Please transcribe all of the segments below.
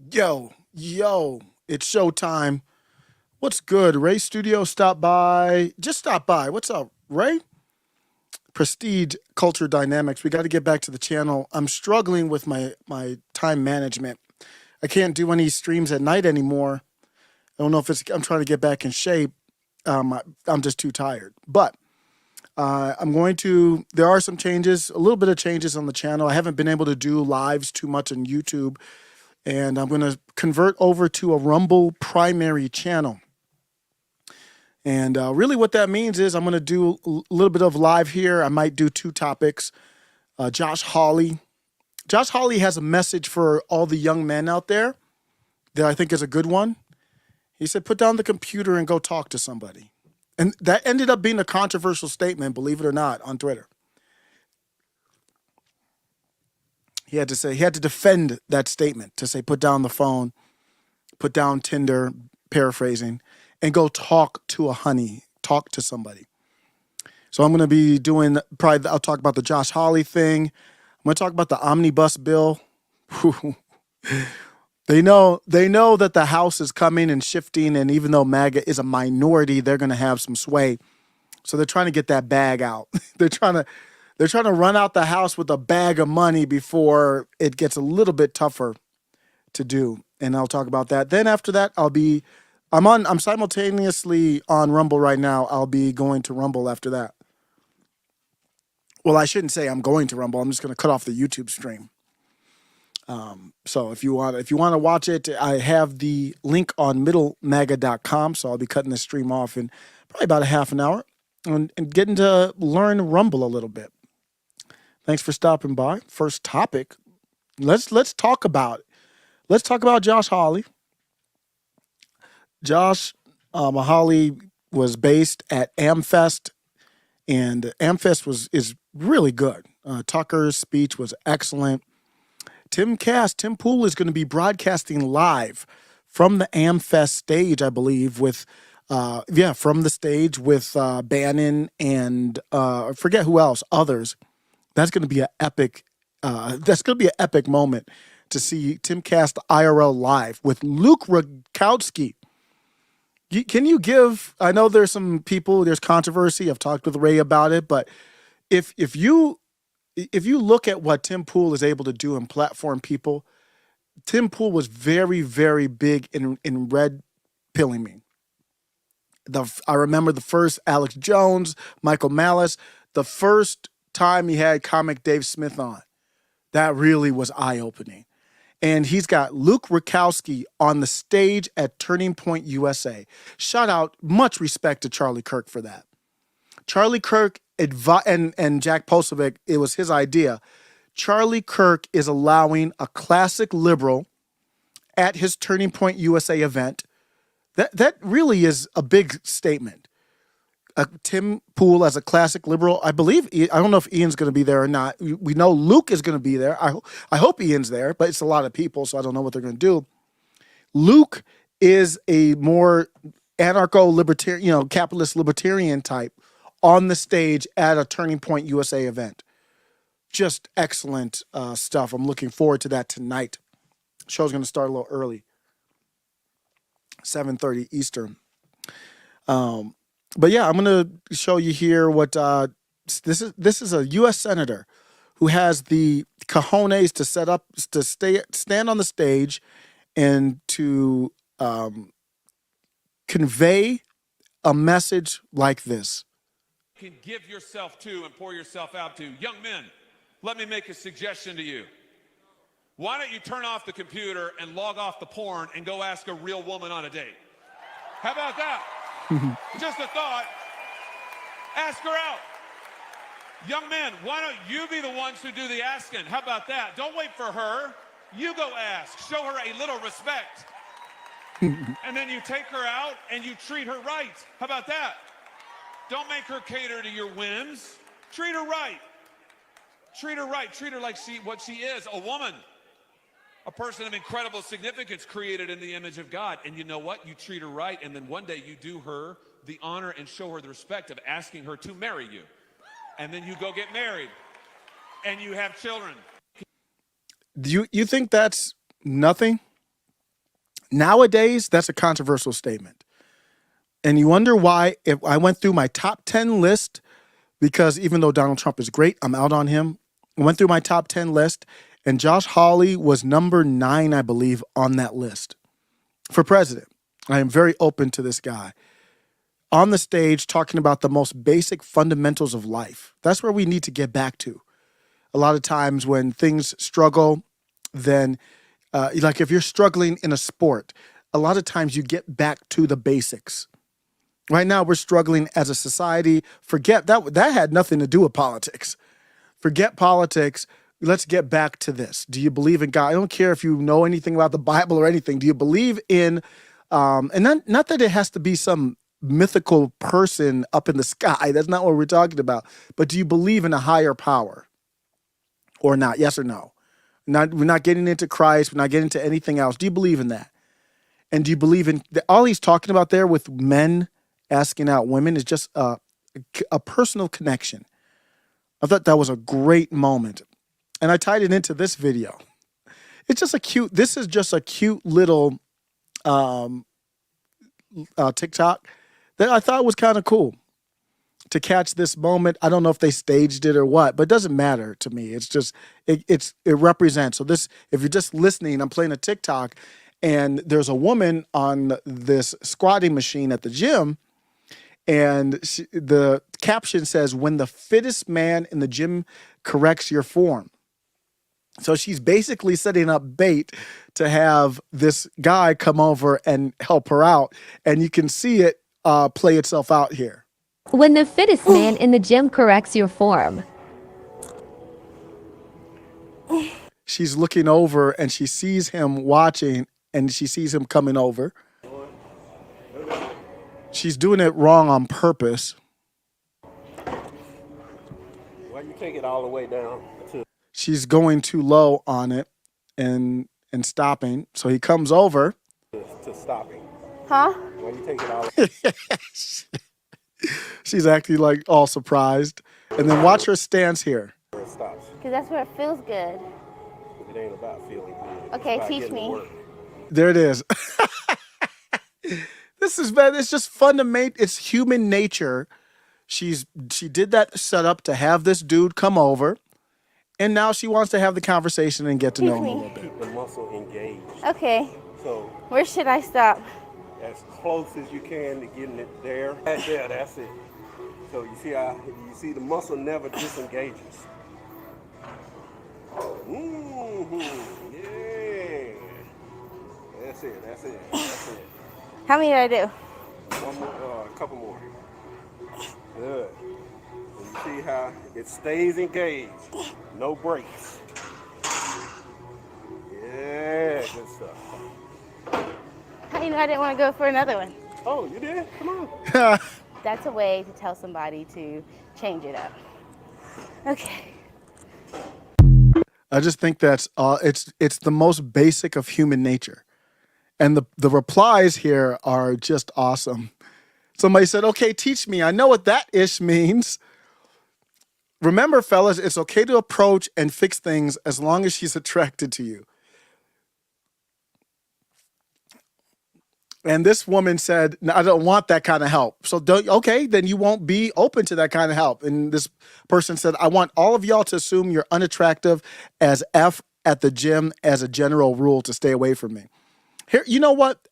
Yo, it's showtime. What's good? Ray Studio stopped by. Just stopped by. What's up, Ray? Prestige Culture Dynamics. We got to get back to the channel. I'm struggling with my time management. I can't do any streams at night anymore. I don't know if it's. I'm trying to get back in shape. I'm just too tired. But I'm going to. There are some changes, a little bit of changes on the channel. I haven't been able to do lives too much on YouTube, and I'm going to convert over to a Rumble primary channel. And really, what that means is I'm going to do a little bit of live here. I might do two topics. Josh Hawley. Josh Hawley has a message for all the young men out there that I think is a good one. He said, put down the computer and go talk to somebody. And that ended up being a controversial statement, believe it or not, on Twitter. He had to defend that statement, to say, put down the phone, put down Tinder, paraphrasing, and go talk to a honey, talk to somebody. So I'm going to be doing, probably I'll talk about the Josh Hawley thing. I'm going to talk about the omnibus bill. They know that the House is coming and shifting, and even though MAGA is a minority, they're going to have some sway. So they're trying to get that bag out. They're trying to run out the House with a bag of money before it gets a little bit tougher to do. And I'll talk about that. Then after that, I'm simultaneously on Rumble right now. I'll be going to Rumble after that. Well, I shouldn't say I'm going to Rumble. I'm just going to cut off the YouTube stream. So if you want to watch it, I have the link on middlemaga.com. So I'll be cutting the stream off in probably about a half an hour and getting to learn Rumble a little bit. Thanks for stopping by. First topic. Let's talk about it. Let's talk about Josh Hawley. Josh Hawley was based at AmFest, and AmFest is really good. Tucker's speech was excellent. Tim Pool is going to be broadcasting live from the AmFest stage, I believe, with from the stage with Bannon and I forget who else, others. That's going to be an epic. That's going to be an epic moment to see Timcast IRL live with Luke Rakowski. Can you give? I know there's some people. There's controversy. I've talked with Ray about it, but if you look at what Tim Pool is able to do and platform people, Tim Pool was very, very big in red pilling me. I remember the first Alex Jones, Michael Malice, the first time he had comic Dave Smith on. That really was eye-opening. And he's got Luke Rakowski on the stage at Turning Point USA. Shout out, much respect to Charlie Kirk for that. Charlie Kirk and Jack Posovic, it was his idea. Charlie Kirk is allowing a classic liberal at his Turning Point USA event. That really is a big statement. Tim Pool as a classic liberal. I believe, I don't know if Ian's going to be there or not. We know Luke is going to be there. I hope Ian's there, but it's a lot of people, so I don't know what they're going to do. Luke is a more anarcho-libertarian, capitalist libertarian type on the stage at a Turning Point USA event. Just excellent stuff. I'm looking forward to that tonight. Show's going to start a little early, 7:30 Eastern. But yeah, I'm going to show you here what this is a U.S. senator who has the cojones to stand on the stage and to convey a message like this. Can give yourself to and pour yourself out to. Young men, let me make a suggestion to you. Why don't you turn off the computer and log off the porn and go ask a real woman on a date? How about that? Just a thought. Ask her out. Young men, why don't you be the ones who do the asking? How about that? Don't wait for her. You go ask. Show her a little respect. And then you take her out and you treat her right. How about that? Don't make her cater to your whims. Treat her right. Treat her right. Treat her like what she is, a woman. A person of incredible significance created in the image of God. And you know what? You treat her right, and then one day you do her the honor and show her the respect of asking her to marry you. And then you go get married, and you have children. Do you think that's nothing? Nowadays, that's a controversial statement. And you wonder why. If I went through my top 10 list, because even though Donald Trump is great, I'm out on him. I went through my top 10 list, and Josh Hawley was number 9, I believe, on that list for president. I am very open to this guy. On the stage, talking about the most basic fundamentals of life. That's where we need to get back to. A lot of times when things struggle, then like if you're struggling in a sport, a lot of times you get back to the basics. Right now, we're struggling as a society. Forget that. That had nothing to do with politics. Forget politics. Let's get back to this. Do you believe in God? I don't care if you know anything about the Bible or anything. Do you believe in, and not that it has to be some mythical person up in the sky. That's not what we're talking about. But do you believe in a higher power or not? Yes or no? We're not getting into Christ. We're not getting into anything else. Do you believe in that? And do you believe in all he's talking about there with men asking out women is just a personal connection. I thought that was a great moment. And I tied it into this video. It's just this is just a cute little TikTok that I thought was kind of cool to catch this moment. I don't know if they staged it or what, but it doesn't matter to me. It's just, it represents. So this, if you're just listening, I'm playing a TikTok and there's a woman on this squatting machine at the gym. And the caption says, when the fittest man in the gym corrects your form. So she's basically setting up bait to have this guy come over and help her out. And you can see it play itself out here. When the fittest man in the gym corrects your form. She's looking over and she sees him watching and she sees him coming over. She's doing it wrong on purpose. Why you take it all the way down? She's going too low on it and stopping. So he comes over. To stopping. Huh? Why you take it all the She's acting like all surprised. And then watch her stance here. way it stops? Because that's where it feels good. It ain't about feeling good. Okay, It's about teach getting to me. work. There it is. This is bad. It's just fun to make. It's human nature. She did that setup to have this dude come over. And now she wants to have the conversation and get to know him a little bit. Keep the muscle engaged. Okay, So where should I stop? as close as you can to getting it there. Right there, that's it. So you see the muscle never disengages. Yeah. That's it. That's it. How many did I do? One more, a couple more. Good. And you see how it stays engaged. No breaks. Yeah, good stuff. How do you know I didn't want to go for another one? Oh, you did? Come on. That's a way to tell somebody to change it up. Okay. I just think that's it's the most basic of human nature. And the replies here are just awesome. Somebody said, okay, teach me. I know what that ish means. Remember, fellas, it's okay to approach and fix things as long as she's attracted to you. And this woman said, no, I don't want that kind of help. So then you won't be open to that kind of help. And this person said, I want all of y'all to assume you're unattractive as F at the gym as a general rule to stay away from me. Here, you know what?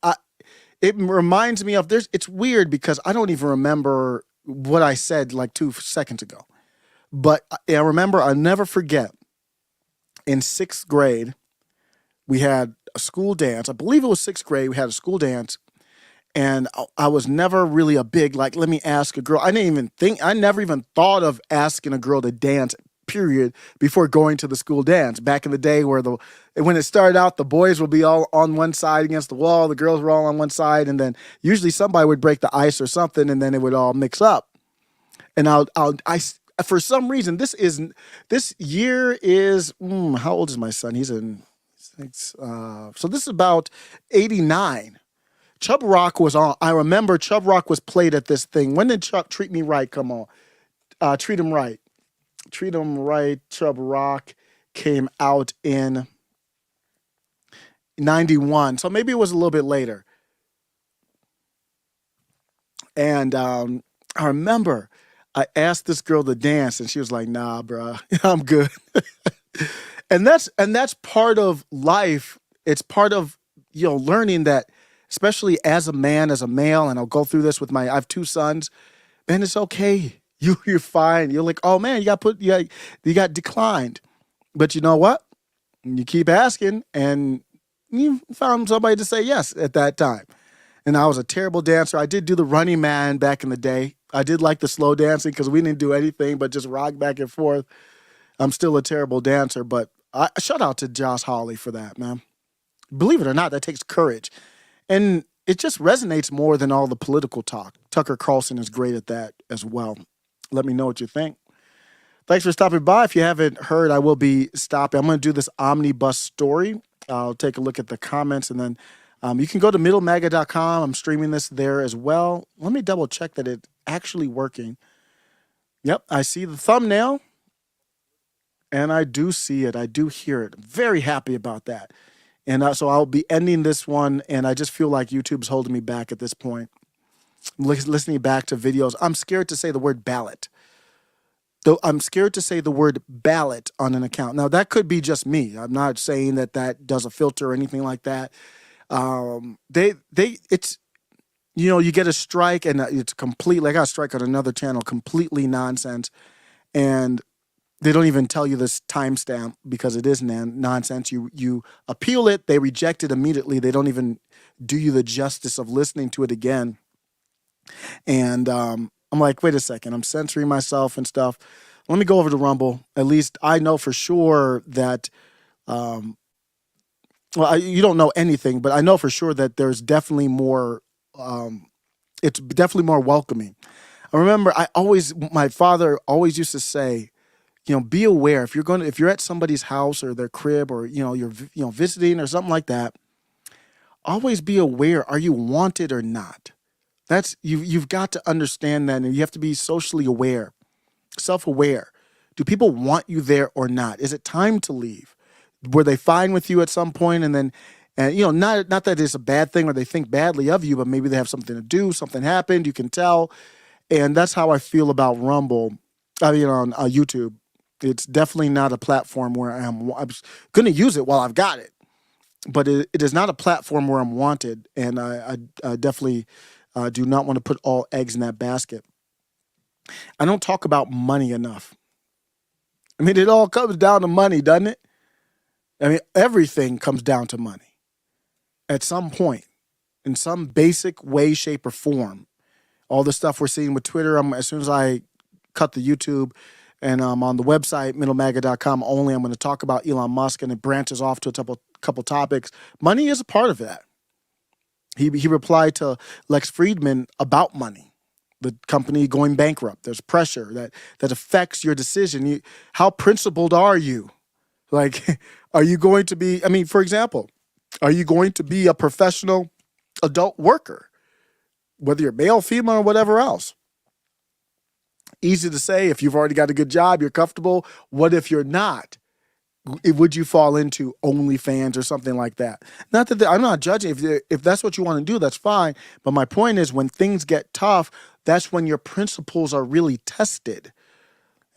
It reminds me of it's weird because I don't even remember what I said like 2 seconds ago. But I remember, I'll never forget, in 6th grade, we had a school dance. I believe it was 6th grade. We had a school dance. And I was never really a big, like, let me ask a girl. I never even thought of asking a girl to dance, period, before going to the school dance. Back in the day where when it started out, the boys would be all on one side against the wall. The girls were all on one side. And then usually somebody would break the ice or something, and then it would all mix up. And for some reason, this year is, how old is my son? He's in, so this is about 89. Chub Rock was on. I remember Chub Rock was played at this thing. When did Treat Me Right come on? Treat 'Em Right. Treat 'Em Right, Chub Rock came out in 91. So maybe it was a little bit later. And I remember I asked this girl to dance, and she was like, "Nah, bro, I'm good." And that's part of life. It's part of learning that, especially as a man, as a male, and I'll go through this with I have two sons. Man, it's okay. You're fine. You're like, oh man, you got declined, but you know what? You keep asking, and you found somebody to say yes at that time. And I was a terrible dancer. I did do the running man back in the day. I did like the slow dancing because we didn't do anything but just rock back and forth. I'm still a terrible dancer, but shout out to Josh Hawley for that, man. Believe it or not, that takes courage. And it just resonates more than all the political talk. Tucker Carlson is great at that as well. Let me know what you think. Thanks for stopping by. If you haven't heard, I will be stopping. I'm going to do this omnibus story. I'll take a look at the comments, and then you can go to middlemaga.com. I'm streaming this there as well. Let me double check that it's actually working. Yep, I see the thumbnail, and I do see it. I do hear it. I'm very happy about that. And so I'll be ending this one, and I just feel like YouTube's holding me back at this point. Listening back to videos, I'm scared to say the word ballot. Though I'm scared to say the word ballot on an account. Now, that could be just me. I'm not saying that does a filter or anything like that. It's, you get a strike, and it's completely, I got a strike on another channel, completely nonsense. And they don't even tell you this timestamp because it is nonsense. You appeal it, they reject it immediately. They don't even do you the justice of listening to it again. And I'm like, wait a second, I'm censoring myself and stuff. Let me go over to Rumble. At least I know for sure that, you don't know anything, but I know for sure that there's definitely more, it's definitely more welcoming. I remember my father always used to say, be aware if you're at somebody's house or their crib, or, you're, visiting or something like that, always be aware. Are you wanted or not? That's you've got to understand that, and you have to be socially aware, self-aware. Do people want you there or not? Is it time to leave? Were they fine with you at some point, and then, not that it's a bad thing or they think badly of you, but maybe they have something to do, something happened, you can tell. And that's how I feel about Rumble. On YouTube. It's definitely not a platform where I'm going to use it while I've got it, but it is not a platform where I'm wanted, and I definitely do not want to put all eggs in that basket. I don't talk about money enough. I mean, it all comes down to money, doesn't it? I mean, everything comes down to money at some point, in some basic way, shape, or form. All the stuff we're seeing with Twitter, as soon as I cut the YouTube and on the website, middlemaga.com only, I'm going to talk about Elon Musk, and it branches off to a couple topics. Money is a part of that. He replied to Lex Friedman about money, the company going bankrupt. There's pressure that affects your decision. How principled are you? Like, are you going to be, for example, are you going to be a professional adult worker, whether you're male, female, or whatever else? Easy to say if you've already got a good job, you're comfortable. What if you're not? Would you fall into OnlyFans or something like that? Not that I'm not judging. If that's what you want to do, that's fine. But my point is, when things get tough, that's when your principles are really tested.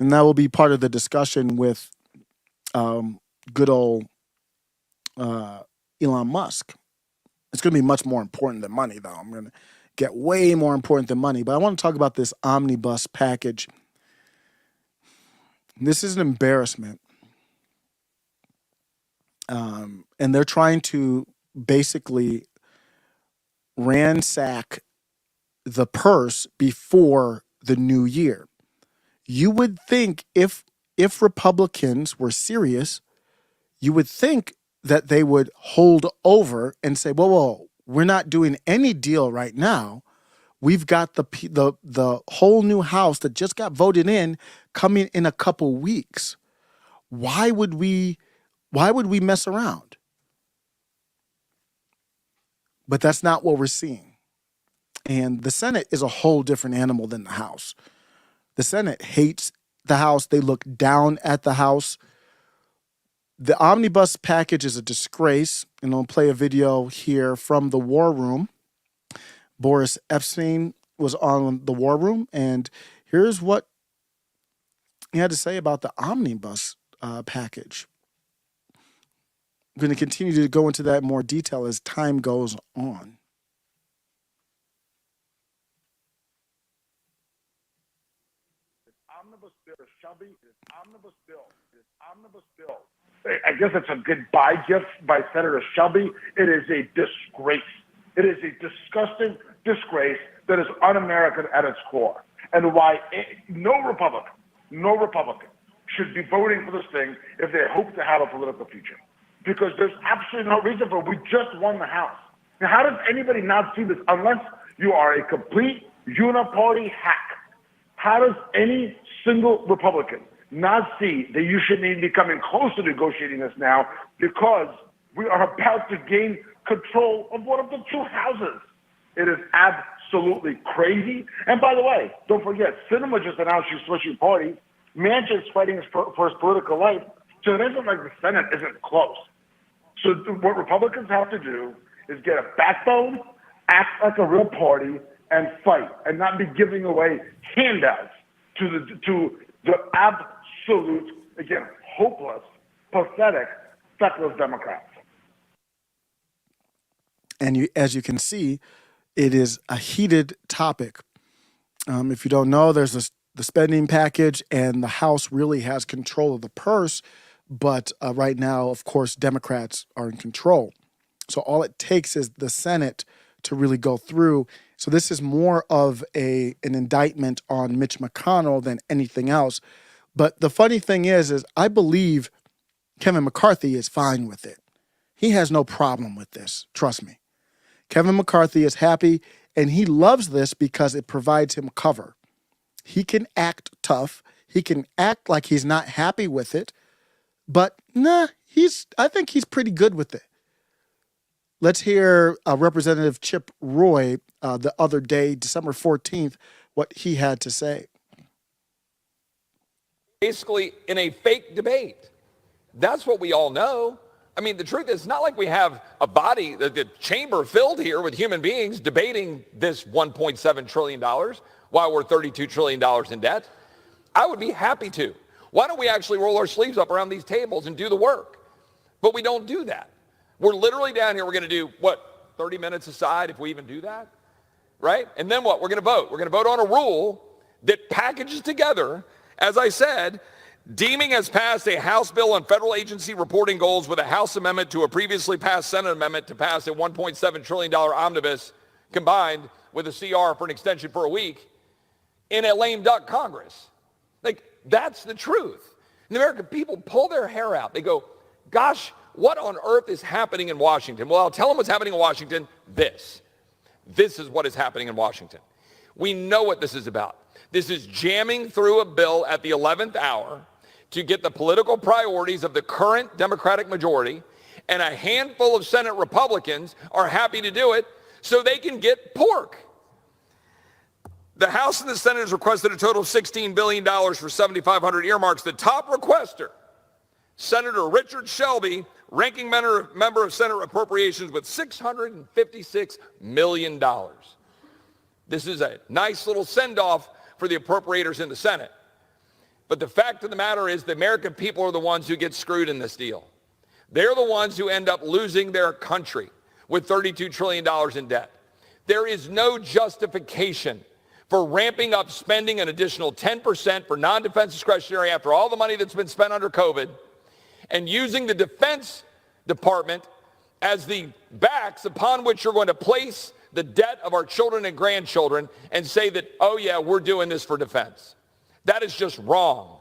And that will be part of the discussion with good old Elon Musk. It's going to be much more important than money, though. I'm going to get way more important than money. But I want to talk about this omnibus package. This is an embarrassment. And they're trying to basically ransack the purse before the new year. You would think if Republicans were serious, you would think that they would hold over and say, whoa, we're not doing any deal right now. We've got the whole new House that just got voted in coming in a couple weeks. Why would we mess around? But that's not what we're seeing. And the Senate is a whole different animal than the House. The Senate hates the House. They look down at the House. The omnibus package is a disgrace, and I'll play a video here from the War Room. Boris Epstein was on the War Room, and here's what he had to say about the omnibus package. I'm going to continue to go into that in more detail as time goes on. Omnibus bill, Shelby, is omnibus bill. Is omnibus bill. I guess it's a goodbye gift by Senator Shelby. It is a disgrace. It is a disgusting disgrace that is un-American at its core. And why no Republican should be voting for this thing if they hope to have a political future. Because there's absolutely no reason for it. We just won the House. Now, how does anybody not see this unless you are a complete uniparty hack? How does any single Republican not see that you shouldn't even be coming close to negotiating this now because we are about to gain control of one of the two houses? It is absolutely crazy. And by the way, don't forget, Sinema just announced she's switching parties. Manchin's fighting for his political life. So it isn't like the Senate isn't close. So what Republicans have to do is get a backbone, act like a real party, and fight, and not be giving away handouts to the absolute, again, hopeless, pathetic, feckless Democrats. And as you can see, it is a heated topic. If you don't know, there's the spending package, and the House really has control of the purse. But right now, of course, Democrats are in control. So all it takes is the Senate to really go through. So this is more of an indictment on Mitch McConnell than anything else. But the funny thing is I believe Kevin McCarthy is fine with it. He has no problem with this. Trust me. Kevin McCarthy is happy, and he loves this because it provides him cover. He can act tough. He can act like he's not happy with it. But I think he's pretty good with it. Let's hear Representative Chip Roy the other day, December 14th, what he had to say. Basically, in a fake debate. That's what we all know. I mean, the truth is, it's not like we have a body, the chamber filled here with human beings debating this $1.7 trillion while we're $32 trillion in debt. I would be happy to. Why don't we actually roll our sleeves up around these tables and do the work? But we don't do that. We're literally down here. We're going to do, 30 minutes aside if we even do that, right? And then what? We're going to vote. We're going to vote on a rule that packages together, as I said, deeming as passed a House bill on federal agency reporting goals with a House amendment to a previously passed Senate amendment to pass a $1.7 trillion omnibus combined with a CR for an extension for a week in a lame duck Congress. Like, that's the truth. And the American people pull their hair out. They go, gosh, what on earth is happening in Washington? Well, I'll tell them what's happening in Washington. This is what is happening in Washington. We know what this is about. This is jamming through a bill at the 11th hour to get the political priorities of the current Democratic majority, and a handful of Senate Republicans are happy to do it so they can get pork. The House and the Senate has requested a total of $16 billion for 7,500 earmarks. The top requester, Senator Richard Shelby, ranking member of Senate Appropriations, with $656 million. This is a nice little send-off for the appropriators in the Senate. But the fact of the matter is the American people are the ones who get screwed in this deal. They're the ones who end up losing their country with $32 trillion in debt. There is no justification for ramping up spending an additional 10% for non-defense discretionary after all the money that's been spent under COVID, and using the Defense Department as the backs upon which you're going to place the debt of our children and grandchildren and say that, oh yeah, we're doing this for defense. That is just wrong.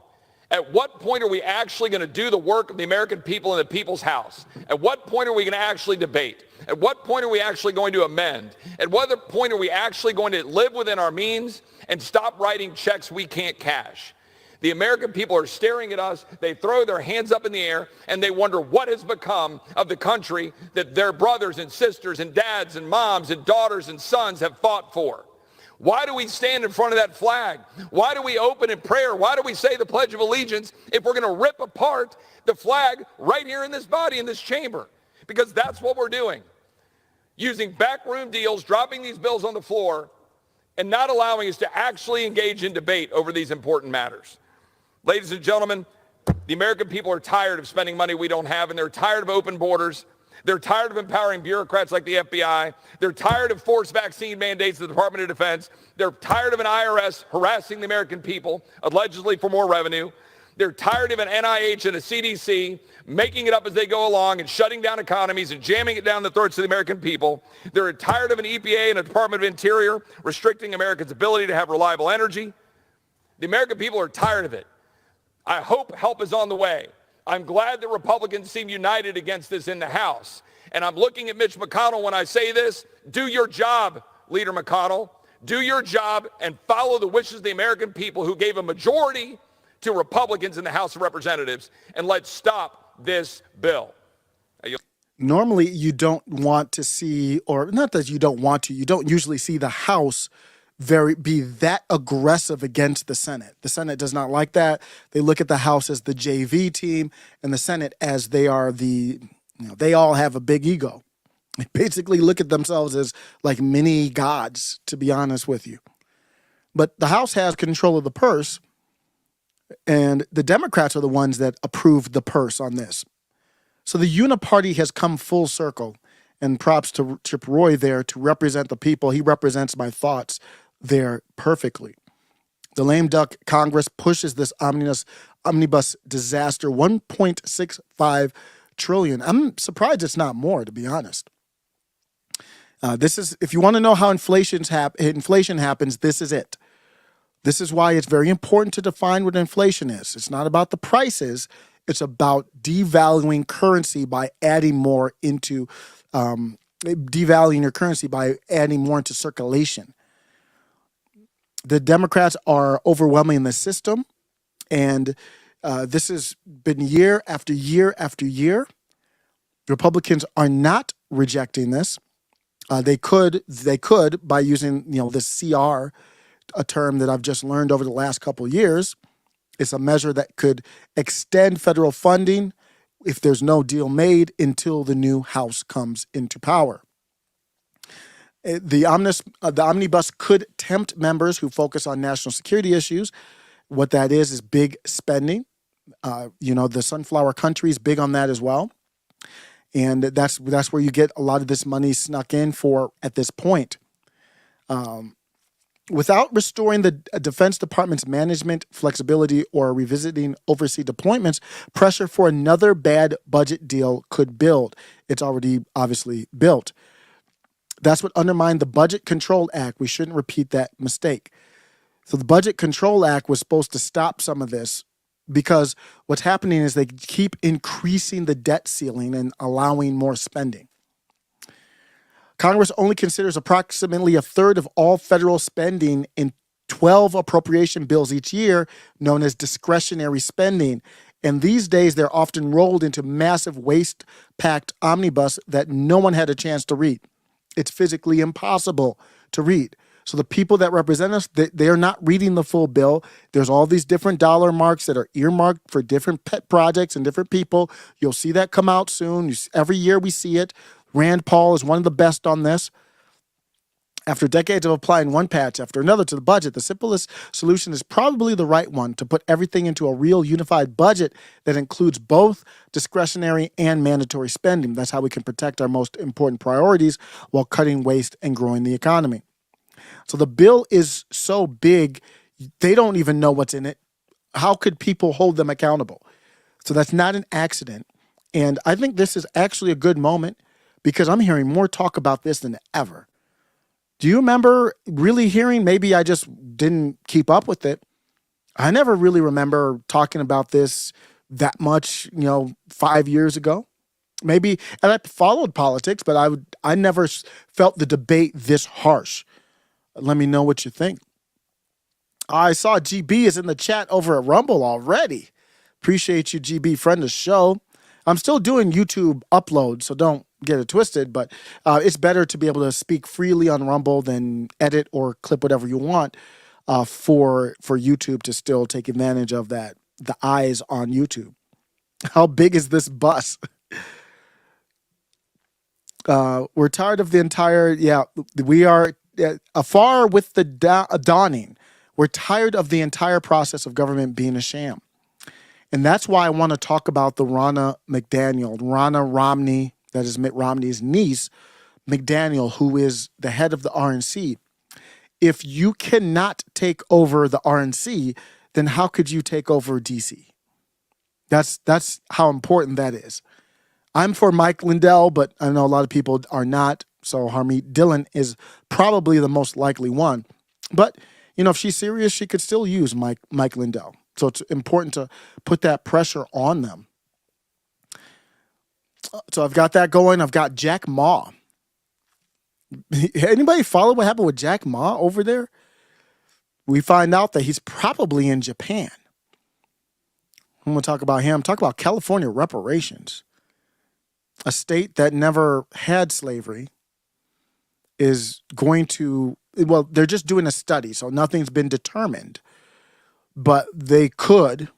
At what point are we actually going to do the work of the American people in the people's house? At what point are we going to actually debate? At what point are we actually going to amend? At what point are we actually going to live within our means and stop writing checks we can't cash? The American people are staring at us. They throw their hands up in the air and they wonder what has become of the country that their brothers and sisters and dads and moms and daughters and sons have fought for. Why do we stand in front of that flag? Why do we open in prayer? Why do we say the Pledge of Allegiance if we're going to rip apart the flag right here in this body, in this chamber? Because that's what we're doing. Using backroom deals, dropping these bills on the floor, and not allowing us to actually engage in debate over these important matters. Ladies and gentlemen, the American people are tired of spending money we don't have, and they're tired of open borders. They're tired of empowering bureaucrats like the FBI. They're tired of forced vaccine mandates of the Department of Defense. They're tired of an IRS harassing the American people, allegedly for more revenue. They're tired of an NIH and a CDC making it up as they go along and shutting down economies and jamming it down the throats of the American people. They're tired of an EPA and a Department of Interior restricting Americans' ability to have reliable energy. The American people are tired of it. I hope help is on the way. I'm glad that Republicans seem united against this in the House. And I'm looking at Mitch McConnell when I say this. Do your job, Leader McConnell. Do your job and follow the wishes of the American people who gave a majority to Republicans in the House of Representatives. And let's stop this bill. Normally, you don't want to see, or not that you don't want to, you don't usually see the House be that aggressive against the Senate. The Senate does not like that. They look at the House as the JV team and the Senate as they are they all have a big ego. They basically look at themselves as like mini gods, to be honest with you. But the House has control of the purse, and the Democrats are the ones that approved the purse on this. So the uniparty has come full circle, and props to Chip Roy there to represent the people. He represents my thoughts there perfectly. The lame duck Congress pushes this omnibus disaster, $1.65 trillion. I'm surprised it's not more, to be honest. This is, if you want to know how inflation happens, this is it. This is why it's very important to define what inflation is. It's not about the prices. It's about devaluing currency by adding more into devaluing your currency by adding more into circulation. The Democrats are overwhelming the system, and this has been year after year after year. Republicans are not rejecting this. They could by using this CR, a term that I've just learned over the last couple of years. It's a measure that could extend federal funding if there's no deal made until the new House comes into power. The omnibus could tempt members who focus on national security issues. What that is big spending. The sunflower country is big on that as well. And that's where you get a lot of this money snuck in for at this point. Without restoring the Defense Department's management flexibility or revisiting overseas deployments, pressure for another bad budget deal could build. It's already obviously built. That's what undermined the Budget Control Act. We shouldn't repeat that mistake. So the Budget Control Act was supposed to stop some of this, because what's happening is they keep increasing the debt ceiling and allowing more spending. Congress only considers approximately a third of all federal spending in 12 appropriation bills each year, known as discretionary spending. And these days, they're often rolled into massive waste-packed omnibus that no one had a chance to read. It's physically impossible to read. So the people that represent us, they're not reading the full bill. There's all these different dollar marks that are earmarked for different pet projects and different people. You'll see that come out soon. Every year we see it. Rand Paul is one of the best on this. After decades of applying one patch after another to the budget, the simplest solution is probably the right one: to put everything into a real unified budget that includes both discretionary and mandatory spending. That's how we can protect our most important priorities while cutting waste and growing the economy. So the bill is so big, they don't even know what's in it. How could people hold them accountable? So that's not an accident. And I think this is actually a good moment, because I'm hearing more talk about this than ever. Do you remember really hearing? Maybe I just didn't keep up with it. I never really remember talking about this that much, 5 years ago. Maybe, and I followed politics, but I never felt the debate this harsh. Let me know what you think. I saw GB is in the chat over at Rumble already. Appreciate you, GB, friend of the show. I'm still doing YouTube uploads, so don't get it twisted, but it's better to be able to speak freely on Rumble than edit or clip whatever you want for YouTube to still take advantage of that, the eyes on YouTube. How big is this bus? We're tired of the entire, we are afar with the dawning. We're tired of the entire process of government being a sham. And that's why I want to talk about the Ronna McDaniel, Ronna Romney, that is Mitt Romney's niece, McDaniel, who is the head of the RNC. If you cannot take over the RNC, then how could you take over DC? That's how important that is. I'm for Mike Lindell, but I know a lot of people are not. So Harmeet Dillon is probably the most likely one. But, if she's serious, she could still use Mike Lindell. So it's important to put that pressure on them. So I've got that going. I've got Jack Ma. Anybody follow what happened with Jack Ma over there? We find out that he's probably in Japan. I'm going to talk about him. Talk about California reparations. A state that never had slavery is going to, well, they're just doing a study, so nothing's been determined. But they could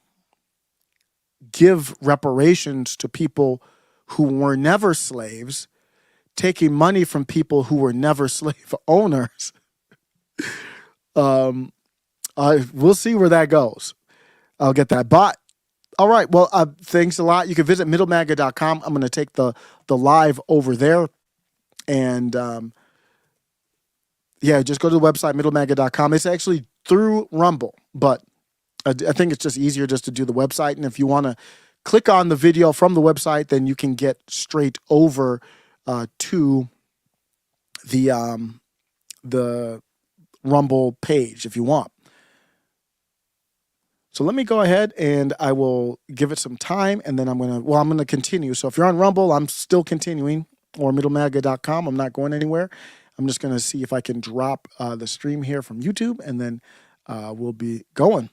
give reparations to people who were never slaves, taking money from people who were never slave owners. We'll see where that goes. I'll get that. But all right. Well, thanks a lot. You can visit middlemaga.com. I'm going to take the live over there. And just go to the website, middlemaga.com. It's actually through Rumble, but I think it's just easier just to do the website. And if you want to click on the video from the website, then you can get straight over to the Rumble page if you want. So let me go ahead and I will give it some time, and then I'm going to continue. So if you're on Rumble, I'm still continuing, or middlemaga.com. I'm not going anywhere. I'm just going to see if I can drop the stream here from YouTube, and then we'll be going.